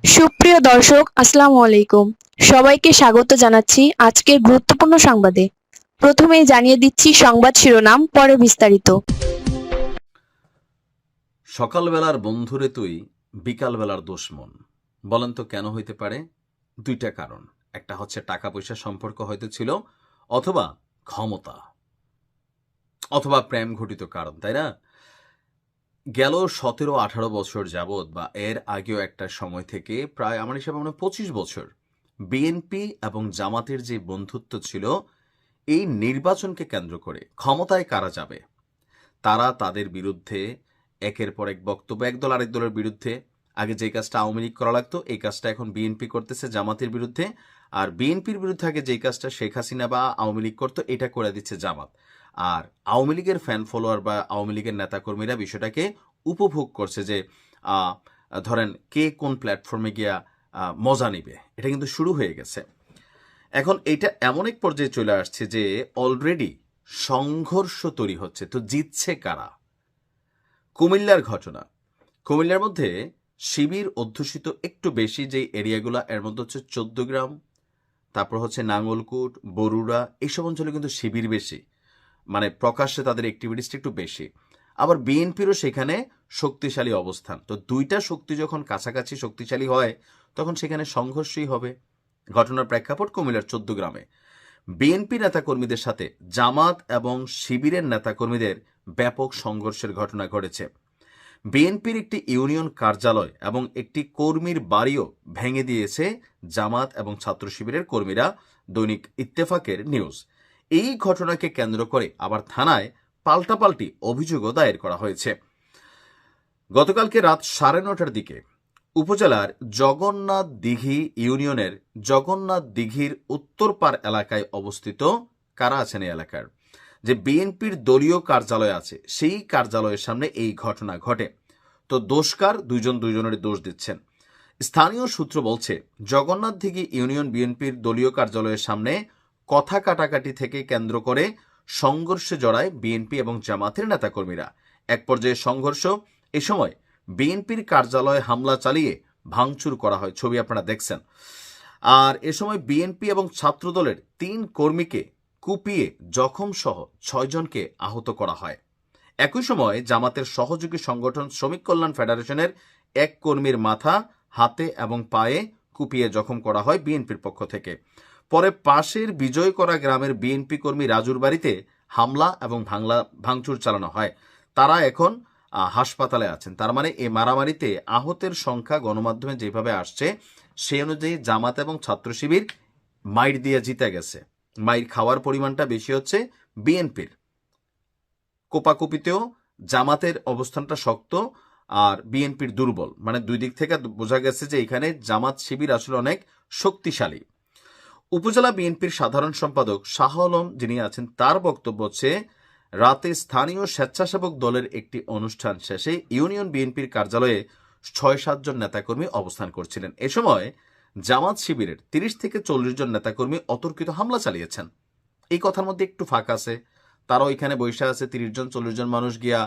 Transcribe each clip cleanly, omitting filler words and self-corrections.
সুপ্রিয় দর্শক, আসসালামু আলাইকুম। সবাইকে স্বাগত জানাচ্ছি আজকের গুরুত্বপূর্ণ সংবাদে। প্রথমেই জানিয়ে দিচ্ছি সংবাদ শিরোনাম, পরে বিস্তারিত। সকালবেলার বন্ধুরে তুই বিকালবেলার দুশমন। বলেন তো কেন হইতে পারে? দুইটা কারণ। একটা হচ্ছে টাকা পয়সা সম্পর্ক হয়তো ছিল, অথবা ক্ষমতা, অথবা প্রেম ঘটিত কারণ, তাই না? গেল 17-18 বছর যাবৎ বা এর আগেও একটা সময় থেকে প্রায় আমার হিসাবে 25 বছর বিএনপি এবং জামাতের যে বন্ধুত্ব ছিল, এই নির্বাচনকে কেন্দ্র করে ক্ষমতায় কারা যাবে, তারা তাদের বিরুদ্ধে একের পর এক বক্তব্য, একদল আরেক দলের বিরুদ্ধে। আগে যে কাজটা আওয়ামী লীগ করা লাগতো, এই কাজটা এখন বিএনপি করতেছে জামাতের বিরুদ্ধে। আর বিএনপির বিরুদ্ধে আগে যেই কাজটা শেখ হাসিনা বা আওয়ামী লীগ করতো, এটা করে দিচ্ছে জামাত। আর আওয়ামী লীগের ফ্যান ফলোয়ার বা আওয়ামী লীগের নেতাকর্মীরা বিষয়টাকে উপভোগ করছে যে আহ, ধরেন কে কোন প্ল্যাটফর্মে গিয়া মজা নিবে, এটা কিন্তু শুরু হয়ে গেছে। এখন এটা এমন এক পর্যায়ে চলে আসছে যে অলরেডি সংঘর্ষ তৈরি হচ্ছে। তো জিতছে কারা? কুমিল্লার ঘটনা, কুমিল্লার মধ্যে শিবির অধ্যুষিত একটু বেশি যে এরিয়াগুলো, এর মধ্যে হচ্ছে 14 গ্রাম, তারপর হচ্ছে নাঙ্গলকোট, বরুড়া, এইসব অঞ্চলে কিন্তু শিবির বেশি, মানে প্রকাশ্যে তাদের অ্যাক্টিভিটিসটা একটু বেশি। আবার বিএনপিরও সেখানে শক্তিশালী অবস্থান। তো দুইটা শক্তি যখন কাছাকাছি শক্তিশালী হয়, তখন সেখানে সংঘর্ষই হবে। ঘটনার প্রেক্ষাপট কুমিল্লার 14 গ্রামে বিএনপি নেতাকর্মীদের সাথে জামাত এবং শিবিরের নেতাকর্মীদের ব্যাপক সংঘর্ষের ঘটনা ঘটেছে। বিএনপির একটি ইউনিয়ন কার্যালয় এবং একটি কর্মীর বাড়িও ভেঙে দিয়েছে জামাত এবং ছাত্র শিবিরের কর্মীরা, দৈনিক ইত্তেফাকের নিউজ। এই ঘটনাকে কেন্দ্র করে আবার থানায় পাল্টাপাল্টি অভিযোগও দায়ের করা হয়েছে। গতকালকে রাত 9:30টার দিকে উপজেলার জগন্নাথ দিঘি ইউনিয়নের জগন্নাথ দিঘির উত্তরপাড় এলাকায় অবস্থিত, কারা আছেন এই এলাকার, যে বিএনপির দলীয় কার্যালয় আছে, সেই কার্যালয়ের সামনে এই ঘটনা ঘটে। তো দোষকার দুইজন দুইজনের দোষ দিচ্ছেন। স্থানীয় সূত্র বলছে, জগন্নাথ দিঘি ইউনিয়ন বিএনপির দলীয় কার্যালয়ের সামনে কথা কাটাকাটি থেকে কেন্দ্র করে সংঘর্ষে জড়ায় বিএনপি এবং জামাতের নেতাকর্মীরা। এক পর্যায়ে সংঘর্ষ, এ সময় বিএনপির কার্যালয়ে হামলা চালিয়ে ভাঙচুর করা হয়, ছবি আপনারা দেখছেন। আর এ সময় বিএনপি এবং ছাত্রদলের 3 কর্মীকে কুপিয়ে জখম সহ 6 জনকে আহত করা হয়। একই সময় জামাতের সহযোগী সংগঠন শ্রমিক কল্যাণ ফেডারেশনের এক কর্মীর মাথা, হাতে এবং পায়ে কুপিয়ে জখম করা হয় বিএনপির পক্ষ থেকে। পরে পাশের বিজয়করা গ্রামের বিএনপি কর্মী রাজুর বাড়িতে হামলা এবং ভাঙচুর চালানো হয়। তারা এখন হাসপাতালে আছেন। তার মানে এই মারামারিতে আহতের সংখ্যা গণমাধ্যমে যেভাবে আসছে, সেই অনুযায়ী জামাত এবং ছাত্র শিবির মাইর দিয়ে জিতে গেছে। মাইর খাওয়ার পরিমাণটা বেশি হচ্ছে বিএনপির। কোপাকুপিতেও জামাতের অবস্থানটা শক্ত আর বিএনপির দুর্বল, মানে দুই দিক থেকে বোঝা গেছে যে এখানে জামাত শিবির আসলে অনেক শক্তিশালী। উপজেলা বিএনপির সাধারণ সম্পাদক শাহ আলম যিনি আছেন, তার বক্তব্য হচ্ছে, রাতে স্থানীয় স্বেচ্ছাসেবক দলের একটি অনুষ্ঠান শেষে ইউনিয়ন বিএনপির কার্যালয়ে 6-7 জন নেতাকর্মী অবস্থান করছিলেন। এ সময় জামাত শিবিরের 30 থেকে 40 জন নেতাকর্মী অতর্কিত হামলা চালিয়েছেন। এই কথার মধ্যে একটু ফাঁক আছে। তারা ওইখানে বৈশা আছে, 30-40 জন মানুষ গিয়া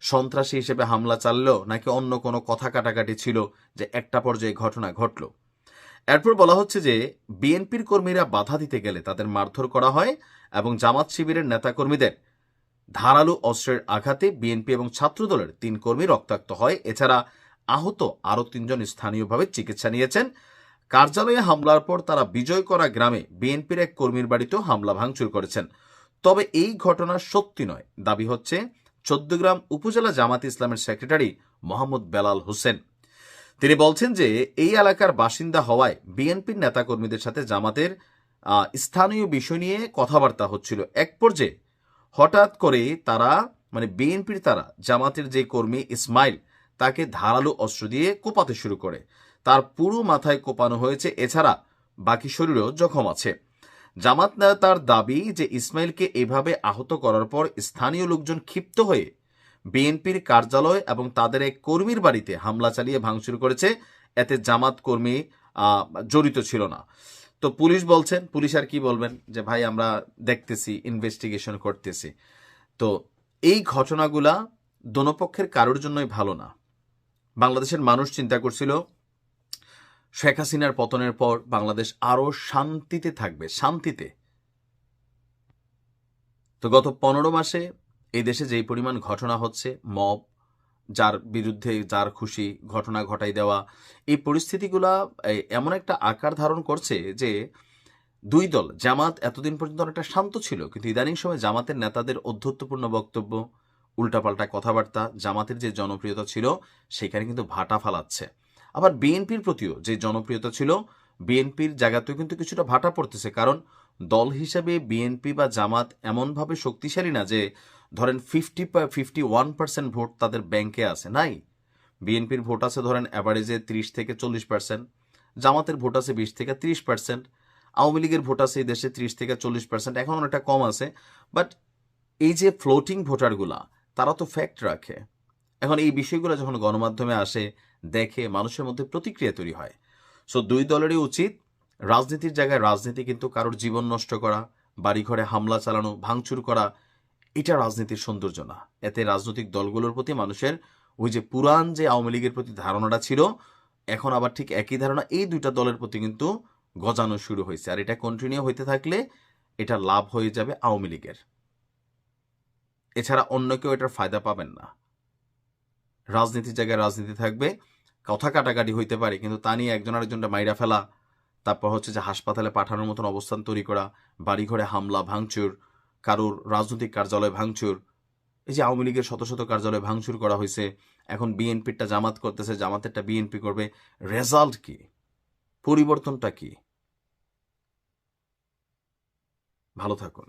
সন্ত্রাসী হিসেবে হামলা চাললো, নাকি অন্য কোনো কথা কাটাকাটি ছিল যে একটা পর্যায়ে ঘটনা ঘটল। এরপর বলা হচ্ছে যে বিএনপির কর্মীরা বাধা দিতে গেলে তাদের মারধর করা হয় এবং জামাত শিবিরের নেতাকর্মীদের ধারালো অস্ত্রের আঘাতে বিএনপি এবং ছাত্রদলের 3 কর্মী রক্তাক্ত হয়। এছাড়া আহত আরও 3 জন স্থানীয়ভাবে চিকিৎসা নিয়েছেন। কার্যালয়ে হামলার পর তারা বিজয় করা গ্রামে বিএনপির এক কর্মীর বাড়িতেও হামলা ভাঙচুর করেছেন। তবে এই ঘটনা সত্যি নয়, দাবি হচ্ছে 14 গ্রাম উপজেলা জামাত ইসলামের সেক্রেটারি মোহাম্মদ বেলাল হোসেন। তিনি বলছেন যে এই এলাকার বাসিন্দা হওয়ায় বিএনপির নেতাকর্মীদের সাথে জামাতের স্থানীয় বিষয় নিয়ে কথাবার্তা হচ্ছিল। এক পর্যায়ে হঠাৎ করে তারা, মানে বিএনপির তারা, জামাতের যে কর্মী ইসমাইল, তাকে ধারালো অস্ত্র দিয়ে কোপাতে শুরু করে। তার পুরো মাথায় কোপানো হয়েছে, এছাড়া বাকি শরীরেও জখম আছে। জামাত নেতার দাবি যে ইসমাইলকে এভাবে আহত করার পর স্থানীয় লোকজন ক্ষিপ্ত হয়ে বিএনপির কার্যালয় এবং তাদের এক কর্মীর বাড়িতে হামলা চালিয়ে ভাঙচুর করেছে। এতে জামাত কর্মী জড়িত ছিল না। তো পুলিশ বলছেন, পুলিশ আর কি বলবেন, যে ভাই আমরা দেখতেছি, ইনভেস্টিগেশন করতেছি। তো এই ঘটনাগুলা দোনো পক্ষের কারোর জন্যই ভালো না। বাংলাদেশের মানুষ চিন্তা করছিল শেখ হাসিনার পতনের পর বাংলাদেশ আরো শান্তিতে থাকবে, শান্তিতে। তো গত 15 মাসে এই দেশে যেই পরিমাণ ঘটনা হচ্ছে, মব, যার বিরুদ্ধে যার খুশি ঘটনা ঘটাই দেওয়া, এই পরিস্থিতিগুলা এমন একটা আকার ধারণ করছে যে দুই দল, জামাত এতদিন পর্যন্ত অনেকটা শান্ত ছিল, কিন্তু ইদানিং সময় জামাতের নেতাদের অধ্যত্বপূর্ণ বক্তব্য, উল্টাপাল্টা কথাবার্তা, জামাতের যে জনপ্রিয়তা ছিল সেখানে কিন্তু ভাটা ফালাচ্ছে। আবার বিএনপির প্রতিও যে জনপ্রিয়তা ছিল, বিএনপির জায়গাতেও কিন্তু কিছুটা ভাটা পড়তেছে। কারণ দল হিসাবে বিএনপি বা জামাত এমনভাবে শক্তিশালী না যে ধরেন 51% ভোট তাদের ব্যাংকে আছে, নাই। বিএনপির ভোট আছে ধরেন অ্যাভারেজে 30 থেকে 40%, জামাতের ভোট আছে 20 থেকে 30%, আওয়ামী লীগের ভোট আছে এই দেশে 30 থেকে 40%, এখন অনেকটা কম আছে। বাট এই যে ফ্লোটিং ভোটারগুলা, তারা তো ফ্যাক্ট রাখে। এখন এই বিষয়গুলো যখন গণমাধ্যমে আসে, দেখে, মানুষের মধ্যে প্রতিক্রিয়া তৈরি হয়। সো দুই দলেরই উচিত রাজনীতির জায়গায় রাজনীতি, কিন্তু কারোর জীবন নষ্ট করা, বাড়িঘরে হামলা চালানো, ভাঙচুর করা, এটা রাজনীতির সৌন্দর্য না। এতে রাজনৈতিক দলগুলোর প্রতি মানুষের ওই যে পুরান যে আওয়ামী লীগের প্রতি ধারণাটা ছিল, এখন আবার ঠিক একই ধারণা এই দুইটা দলের প্রতি কিন্তু গজানো শুরু হয়েছে। আর এটা কন্টিনিউ হইতে থাকলে এটা লাভ হয়ে যাবে আওয়ামী লীগের, এছাড়া অন্য কেউ এটার ফায়দা পাবেন না। রাজনীতির জায়গায় রাজনীতি থাকবে, কথা কাটাকাটি হইতে পারে, কিন্তু তা নিয়ে একজন আরেকজনটা মাইরা ফেলা, তারপর হচ্ছে যে হাসপাতালে পাঠানোর মতন অবস্থান তৈরি করা, বাড়িঘরে হামলা ভাঙচুর, কারোর রাজনৈতিক কার্যালয় ভাঙচুর, এই যে আওয়ামী লীগের শত শত কার্যালয় ভাঙচুর করা হয়েছে, এখন বিএনপিরটা জামাত করতেছে, জামাতেরটা বিএনপি করবে। রেজাল্ট কি? পরিবর্তনটা কি? ভালো থাকুন।